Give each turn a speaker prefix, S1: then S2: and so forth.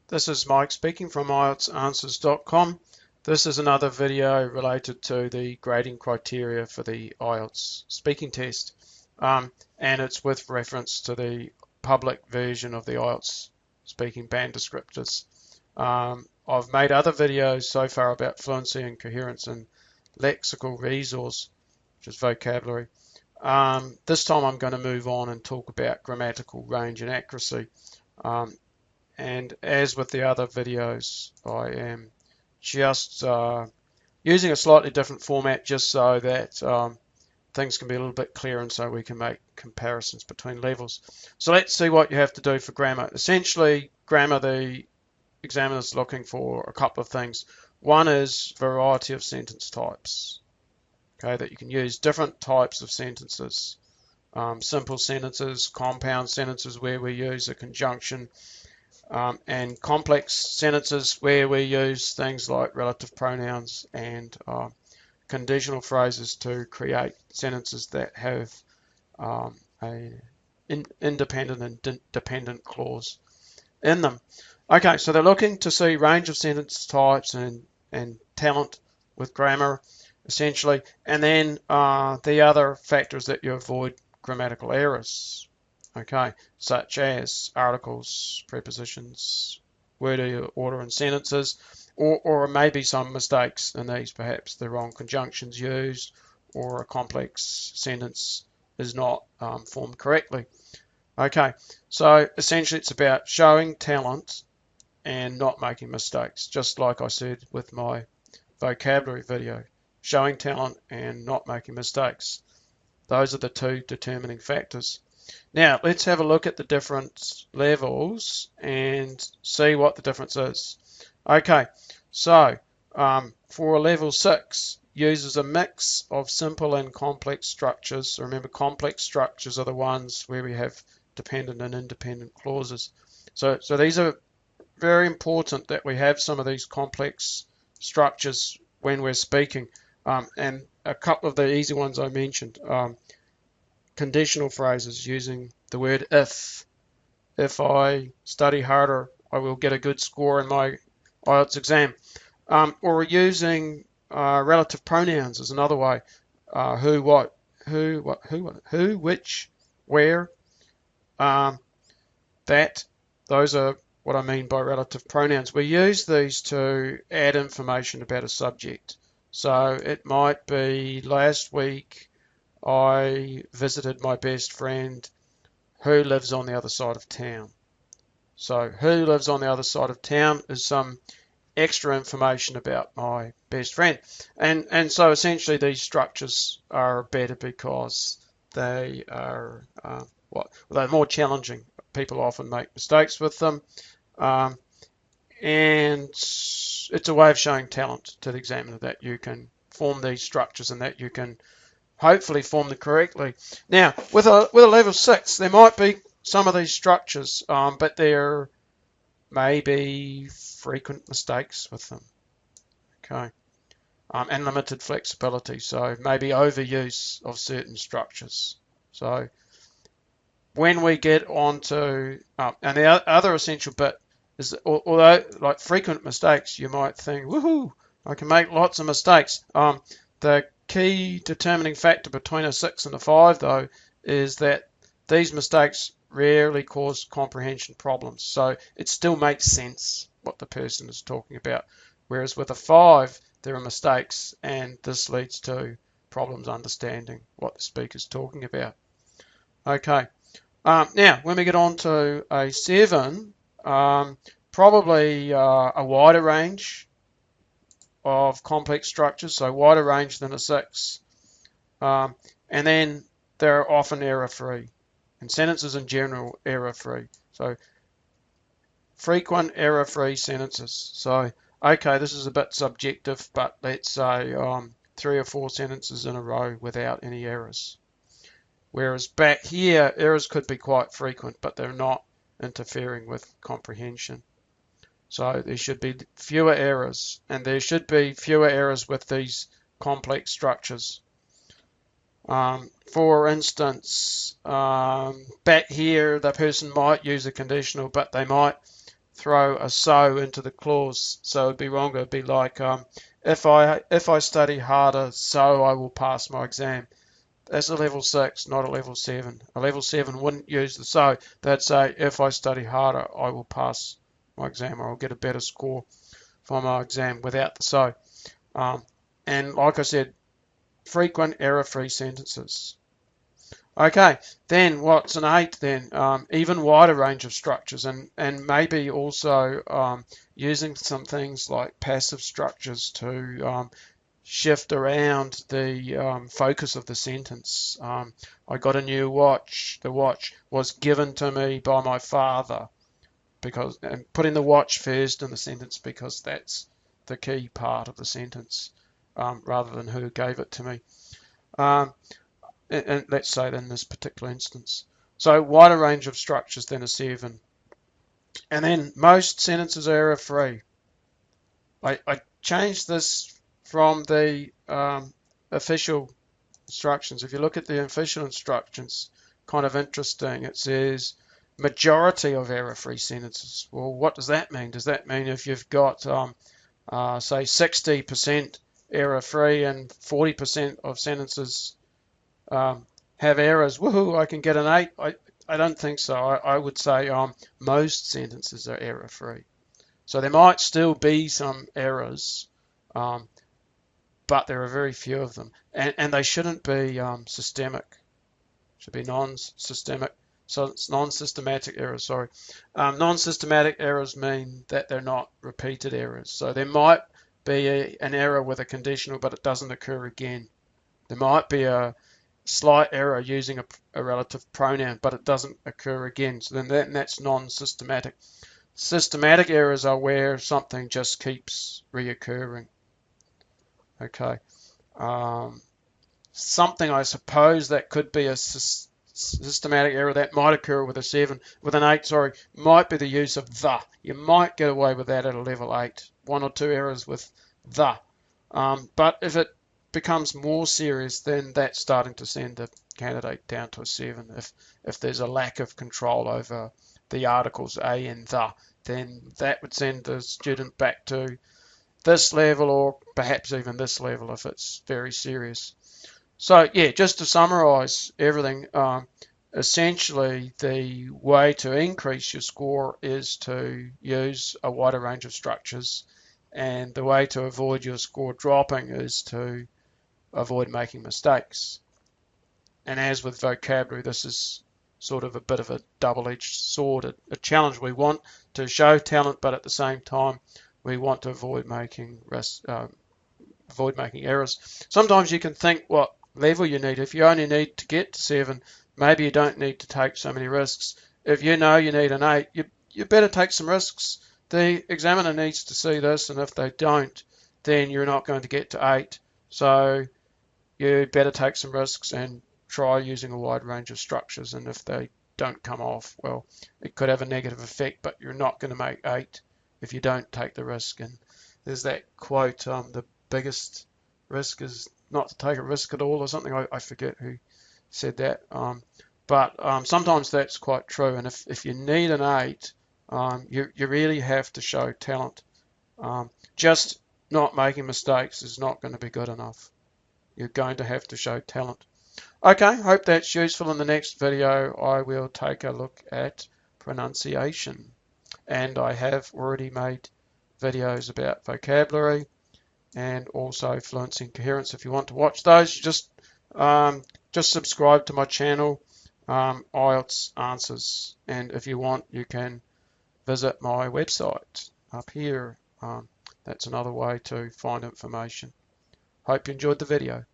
S1: This is Mike speaking from IELTSAnswers.com. This is another video related to the grading criteria for the IELTS speaking test, and it's with reference to the public version of the IELTS speaking band descriptors. I've made other videos so far about fluency and coherence and lexical resource, which is vocabulary. This time I'm going to move on and talk about grammatical range and accuracy. And as with the other videos, I am just using a slightly different format just so that things can be a little bit clearer and so we can make comparisons between levels. So let's see what you have to do for grammar. Essentially, grammar, the examiner's looking for a couple of things. One is variety of sentence types. Okay, that you can use different types of sentences. Simple sentences, compound sentences where we use a conjunction, and complex sentences where we use things like relative pronouns and conditional phrases to create sentences that have an independent and dependent clause in them. Okay, so they're looking to see range of sentence types and talent with grammar, essentially, and then the other factors that you avoid grammatical errors, okay, such as articles, prepositions, word order in sentences, or maybe some mistakes in these, perhaps the wrong conjunctions used or a complex sentence is not formed correctly. Okay, so essentially it's about showing talent and not making mistakes, just like I said with my vocabulary video. Showing talent and not making mistakes. Those are the two determining factors. Now, let's have a look at the different levels and see what the difference is. Okay, so for level 6, uses a mix of simple and complex structures. So remember, complex structures are the ones where we have dependent and independent clauses. So these are very important that we have some of these complex structures when we're speaking. And a couple of the easy ones I mentioned, conditional phrases using the word if. If I study harder, I will get a good score in my IELTS exam. Or using relative pronouns is another way. Who, what, who, which, where. That. Those are what I mean by relative pronouns. We use these to add information about a subject. So it might be last week I visited my best friend who lives on the other side of town. So who lives on the other side of town is some extra information about my best friend. And so essentially these structures are better because they are they're more challenging. People often make mistakes with them. And it's a way of showing talent to the examiner that you can form these structures and that you can hopefully form them correctly. Now, with a level 6, there might be some of these structures, but there may be frequent mistakes with them. Okay, and limited flexibility, so maybe overuse of certain structures. So when we get on to, and the other essential bit is that, although like frequent mistakes, you might think, woohoo, I can make lots of mistakes. The key determining factor between a 6 and a 5, though, is that these mistakes rarely cause comprehension problems. So it still makes sense what the person is talking about. Whereas with a 5, there are mistakes, and this leads to problems understanding what the speaker's talking about. Okay. Now, when we get on to a 7, probably a wider range of complex structures, so wider range than a 6. And then they're often error-free, and sentences in general error-free. So frequent error-free sentences. So, okay, this is a bit subjective, but let's say 3 or 4 sentences in a row without any errors. Whereas back here, errors could be quite frequent, but they're not interfering with comprehension. So there should be fewer errors, and there should be fewer errors with these complex structures. For instance, back here, the person might use a conditional, but they might throw a so into the clause, so it'd be wrong. It'd be like, if I study harder, so I will pass my exam. That's a level 6, not a level 7. A level 7 wouldn't use the so. They'd say, if I study harder, I will pass my exam, or I'll get a better score for my exam without the so. And like I said, frequent error-free sentences. Okay, then what's an 8 then? Even wider range of structures, and maybe also using some things like passive structures to shift around the focus of the sentence. I got a new watch. The watch was given to me by my father, and putting the watch first in the sentence because that's the key part of the sentence, rather than who gave it to me. And let's say in this particular instance. So wider range of structures than a 7. And then most sentences are error-free. I changed this from the official instructions. If you look at the official instructions, kind of interesting. It says majority of error-free sentences. Well, what does that mean? Does that mean if you've got, say, 60% error-free and 40% of sentences have errors, woohoo, I can get an 8? I don't think so. I would say most sentences are error-free. So there might still be some errors, but there are very few of them. And they shouldn't be systemic. Should be non-systemic. So it's non-systematic errors, sorry. Non-systematic errors mean that they're not repeated errors. So there might be an error with a conditional, but it doesn't occur again. There might be a slight error using a relative pronoun, but it doesn't occur again. So then that's non-systematic. Systematic errors are where something just keeps reoccurring. Okay. Something I suppose that could be a systematic error that might occur with an 8, sorry, might be the use of the. You might get away with that at a level 8. 1 or 2 errors with the. But if it becomes more serious, then that's starting to send the candidate down to a 7. If there's a lack of control over the articles a and the, then that would send the student back to this level, or perhaps even this level if it's very serious. So yeah, just to summarize everything, essentially the way to increase your score is to use a wider range of structures, and the way to avoid your score dropping is to avoid making mistakes. And as with vocabulary, this is sort of a bit of a double-edged sword, a challenge. We want to show talent, but at the same time we want to avoid making errors. Sometimes you can think what level you need. If you only need to get to 7, maybe you don't need to take so many risks. If you know you need an 8, you better take some risks. The examiner needs to see this, and if they don't, then you're not going to get to 8. So you better take some risks and try using a wide range of structures, and if they don't come off, well, it could have a negative effect, but you're not going to make 8 if you don't take the risk. And there's that quote, the biggest risk is not to take a risk at all, or something. I forget who said that, but sometimes that's quite true. And if you need an 8, you really have to show talent. Just not making mistakes is not going to be good enough. You're going to have to show talent. Okay, hope that's useful. In the next video, I will take a look at pronunciation. And I have already made videos about vocabulary and also fluency and coherence. If you want to watch those, just subscribe to my channel, IELTS Answers. And if you want, you can visit my website up here. That's another way to find information. Hope you enjoyed the video.